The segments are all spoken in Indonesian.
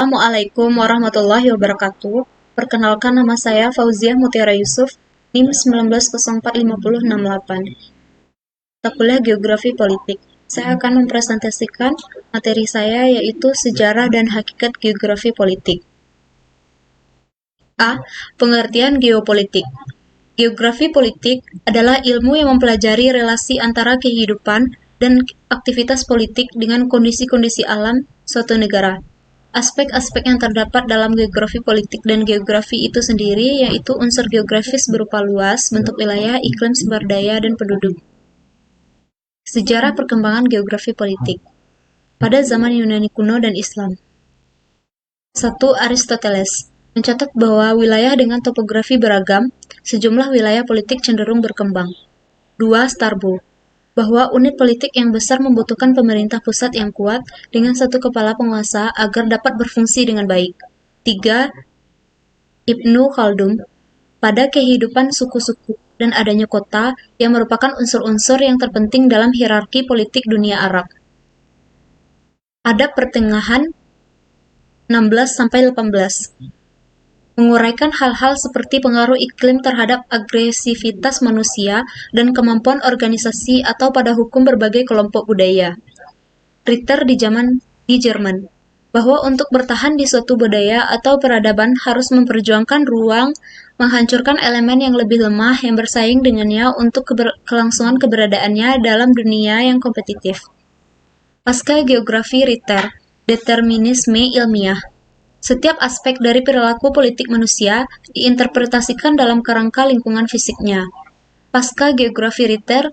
Assalamualaikum warahmatullahi wabarakatuh. Perkenalkan, nama saya Fauziah Mutiara Yusuf, NIM 19045068. Mata kuliah Geografi Politik. Saya akan mempresentasikan materi saya, yaitu Sejarah dan Hakikat Geografi Politik. A. Pengertian geopolitik. Geografi politik adalah ilmu yang mempelajari relasi antara kehidupan dan aktivitas politik dengan kondisi-kondisi alam suatu negara. Aspek-aspek yang terdapat dalam geografi politik dan geografi itu sendiri yaitu unsur geografis berupa luas, bentuk wilayah, iklim, sumber daya, dan penduduk. Sejarah perkembangan geografi politik pada zaman Yunani kuno dan Islam. 1. Aristoteles mencatat bahwa wilayah dengan topografi beragam, sejumlah wilayah politik cenderung berkembang. 2. Strabo bahwa unit politik yang besar membutuhkan pemerintah pusat yang kuat dengan satu kepala penguasa agar dapat berfungsi dengan baik. 3. Ibnu Khaldun pada kehidupan suku-suku dan adanya kota yang merupakan unsur-unsur yang terpenting dalam hierarki politik dunia Arab. Adab pertengahan 16-18 menguraikan hal-hal seperti pengaruh iklim terhadap agresivitas manusia dan kemampuan organisasi atau pada hukum berbagai kelompok budaya. Ritter di Jerman, bahwa untuk bertahan di suatu budaya atau peradaban harus memperjuangkan ruang, menghancurkan elemen yang lebih lemah yang bersaing dengannya untuk kelangsungan keberadaannya dalam dunia yang kompetitif. Pasca geografi Ritter, determinisme ilmiah. Setiap aspek dari perilaku politik manusia diinterpretasikan dalam kerangka lingkungan fisiknya. Pasca geografi Ritter,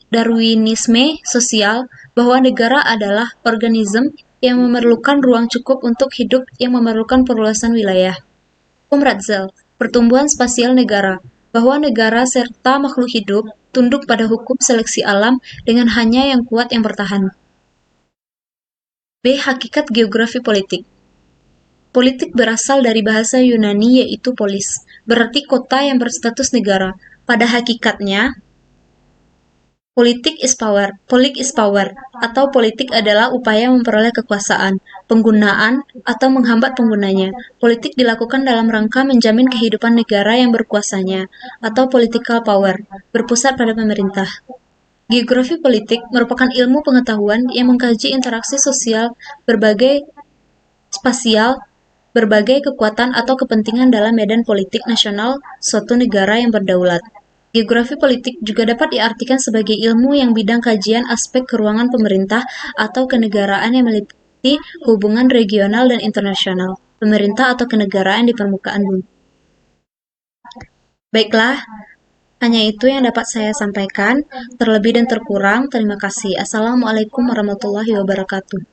Darwinisme sosial, bahwa negara adalah organisme yang memerlukan ruang cukup untuk hidup yang memerlukan perluasan wilayah. Ratzel, pertumbuhan spasial negara, bahwa negara serta makhluk hidup tunduk pada hukum seleksi alam dengan hanya yang kuat yang bertahan. B. Hakikat geografi politik. Politik berasal dari bahasa Yunani yaitu polis, berarti kota yang berstatus negara. Pada hakikatnya, politik is power, atau politik adalah upaya memperoleh kekuasaan, penggunaan, atau menghambat penggunanya. Politik dilakukan dalam rangka menjamin kehidupan negara yang berkuasanya, atau political power, berpusat pada pemerintah. Geografi politik merupakan ilmu pengetahuan yang mengkaji interaksi sosial spasial, berbagai kekuatan atau kepentingan dalam medan politik nasional suatu negara yang berdaulat. Geografi politik juga dapat diartikan sebagai ilmu yang bidang kajian aspek keruangan pemerintah atau kenegaraan yang meliputi hubungan regional dan internasional, pemerintah atau kenegaraan di permukaan bumi. Baiklah, hanya itu yang dapat saya sampaikan. Terlebih dan terkurang, terima kasih. Assalamualaikum warahmatullahi wabarakatuh.